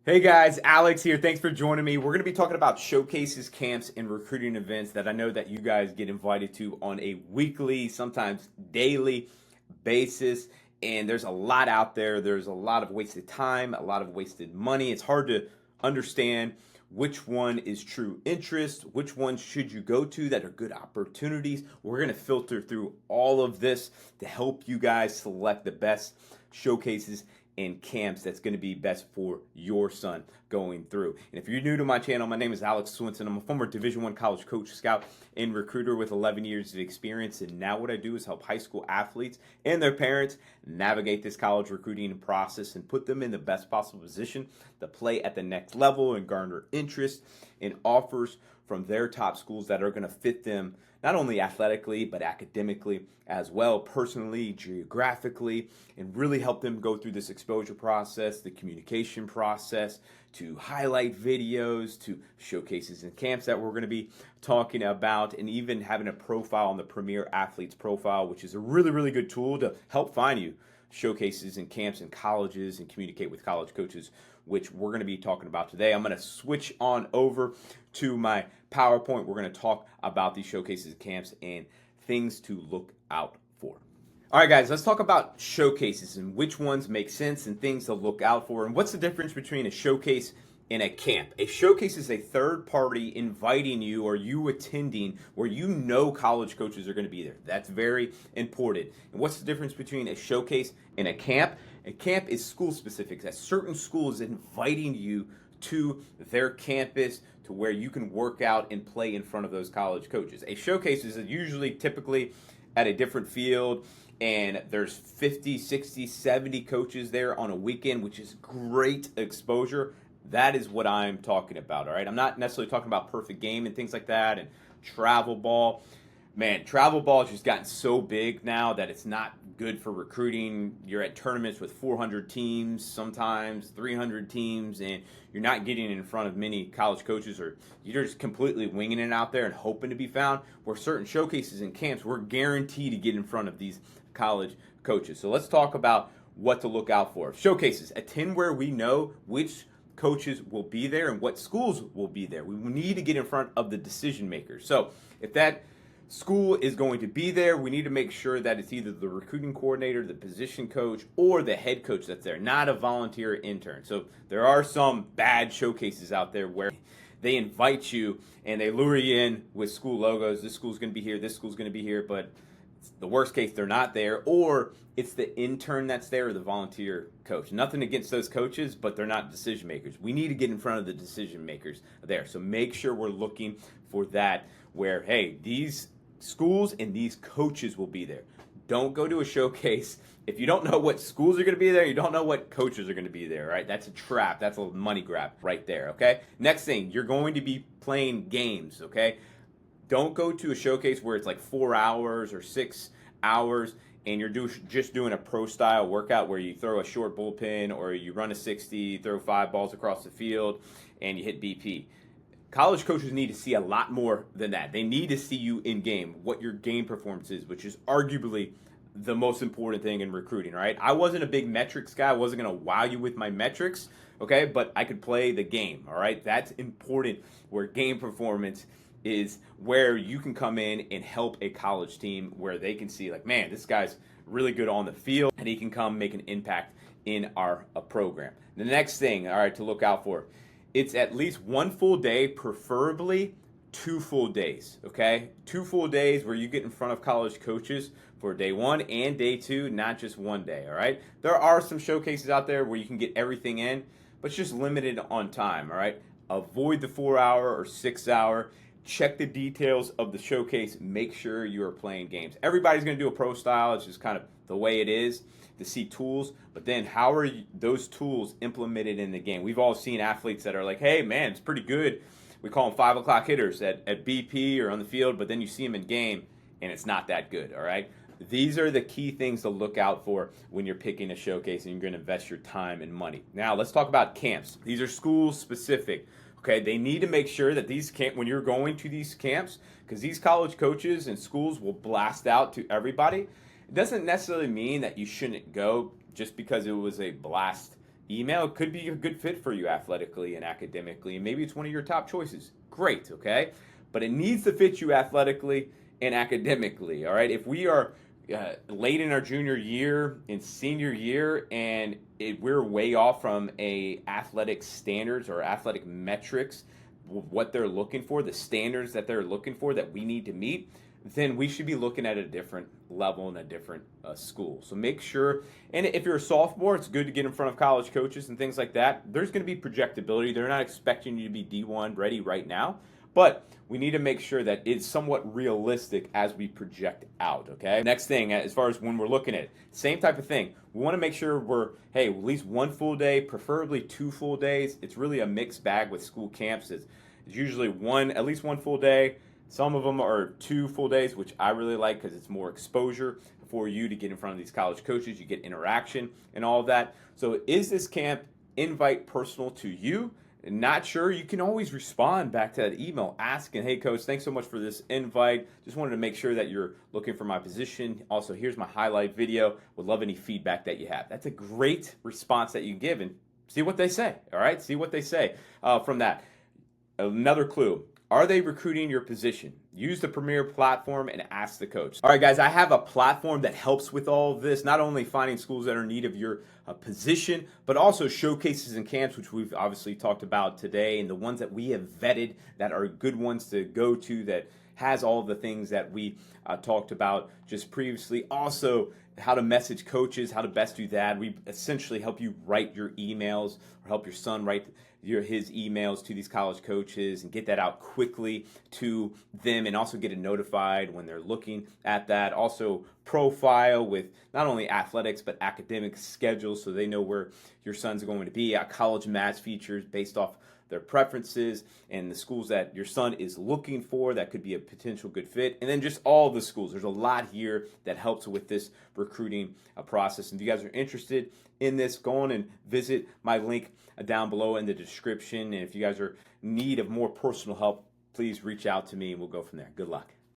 Hey guys, Alex here. Thanks for joining me. We're going to be talking about showcases, camps, and recruiting events that I know that you guys get invited to on a weekly, sometimes daily basis. And there's a lot out there. There's a lot of wasted time, a lot of wasted money. It's hard to understand which one is true interest, which one should you go to that are good opportunities. We're going to filter through all of this to help you guys select the best showcases and camps that's going to be best for your son going through. And if you're new to my channel, my name is Alex Swinson. I'm a former Division I college coach, scout, and recruiter with 11 years of experience. And now what I do is help high school athletes and their parents navigate this college recruiting process and put them in the best possible position to play at the next level and garner interest in offers from their top schools that are going to fit them not only athletically but academically as well, personally, geographically, and really help them go through this exposure process, the communication process, to highlight videos, to showcases and camps that we're going to be talking about, and even having a profile on the Premier Athletes profile, which is a really good tool to help find you showcases and camps and colleges and communicate with college coaches, which we're going to be talking about today. I'm going to switch on over to my PowerPoint. We're going to talk about these showcases and camps and things to look out for. All right, guys, let's talk about showcases and which ones make sense and things to look out for. And what's the difference between a showcase and a camp? A showcase is a third party inviting you or you attending where you know college coaches are going to be there. That's very important. And what's the difference between a showcase and a camp? A camp is school specific. That certain school is inviting you to their campus to where you can work out and play in front of those college coaches. A showcase is usually typically at a different field, and there's 50, 60, 70 coaches there on a weekend, which is great exposure. That is what I'm talking about, all right? I'm not necessarily talking about perfect game and things like that and travel ball. Man, travel ball has just gotten so big now that it's not good for recruiting. You're at tournaments with 400 teams, sometimes 300 teams, and you're not getting in front of many college coaches, or you're just completely winging it out there and hoping to be found. Where certain showcases and camps, we're guaranteed to get in front of these college coaches. So let's talk about what to look out for. Showcases, attend where we know which coaches will be there and what schools will be there. We need to get in front of the decision makers. So if that school is going to be there, we need to make sure that it's either the recruiting coordinator, the position coach, or the head coach that's there, not a volunteer intern. So there are some bad showcases out there where they invite you and they lure you in with school logos. This school's going to be here, this school's going to be here, but the worst case, they're not there, or it's the intern that's there or the volunteer coach. Nothing against those coaches, but they're not decision makers. We need to get in front of the decision makers there. So make sure we're looking for that where, hey, these schools and these coaches will be there. Don't go to a showcase if you don't know what schools are going to be there, you don't know what coaches are going to be there, right? That's a trap. That's a money grab right there, okay? Next thing, you're going to be playing games, okay? Don't go to a showcase where it's like 4 hours or 6 hours and you're just doing a pro style workout where you throw a short bullpen or you run a 60, throw 5 balls across the field, and you hit BP. College coaches need to see a lot more than that. They need to see you in game, what your game performance is, which is arguably the most important thing in recruiting, right? I wasn't a big metrics guy. I wasn't going to wow you with my metrics, okay? But I could play the game, all right? That's important, where game performance is where you can come in and help a college team where they can see, like, man, this guy's really good on the field, and he can come make an impact in our program. The next thing, all right, to look out for, it's at least 1 full day, preferably 2 full days, okay? 2 full days where you get in front of college coaches for day 1 and day 2, not just 1 day, all right? There are some showcases out there where you can get everything in, but it's just limited on time, all right? Avoid the 4-hour or 6-hour. Check the details of the showcase. Make sure you are playing games. Everybody's going to do a pro style. It's just kind of the way it is to see tools. But then how are those tools implemented in the game? We've all seen athletes that are like, hey, man, it's pretty good. We call them 5 o'clock hitters at BP or on the field, but then you see them in game, and it's not that good, all right? These are the key things to look out for when you're picking a showcase and you're going to invest your time and money. Now, let's talk about camps. These are school specific. Okay, they need to make sure that these when you're going to these camps, because these college coaches and schools will blast out to everybody. It doesn't necessarily mean that you shouldn't go just because it was a blast email could be a good fit for you athletically and academically, and maybe it's one of your top choices. Great, okay? But it needs to fit you athletically and academically, all right? If we are late in our junior year and senior year and we're way off from a athletic standards or athletic metrics, what they're looking for, the standards that they're looking for that we need to meet, then we should be looking at a different level and a different school. So make sure, and if you're a sophomore, it's good to get in front of college coaches and things like that. There's going to be projectability. They're not expecting you to be D1 ready right now, but we need to make sure that it's somewhat realistic as we project out, okay? Next thing, as far as when we're looking at it, same type of thing. We want to make sure we're, hey, at least one full day, preferably 2 full days. It's really a mixed bag with school camps. It's usually at least one full day. Some of them are 2 full days, which I really like because it's more exposure for you to get in front of these college coaches. You get interaction and all of that. So is this camp invite personal to you? Not sure? You can always respond back to that email asking, hey, coach, thanks so much for this invite. Just wanted to make sure that you're looking for my position. Also, here's my highlight video. Would love any feedback that you have. That's a great response that you can give, and see what they say, all right? See what they say from that. Another clue. Are they recruiting your position? Use the Premier platform and ask the coach. All right, guys, I have a platform that helps with all of this, not only finding schools that are in need of your position, but also showcases and camps, which we've obviously talked about today, and the ones that we have vetted that are good ones to go to that has all the things that we talked about just previously. Also, how to message coaches, how to best do that. We essentially help you write your emails or help your son write his emails to these college coaches and get that out quickly to them, and also get it notified when they're looking at that. Also profile with not only athletics but academic schedules so they know where your son's going to be. College match features based off their preferences and the schools that your son is looking for that could be a potential good fit, and then just all the schools. There's a lot here that helps with this recruiting process. And if you guys are interested in this, go on and visit my link down below in the description. And if you guys are in need of more personal help, please reach out to me and we'll go from there. Good luck.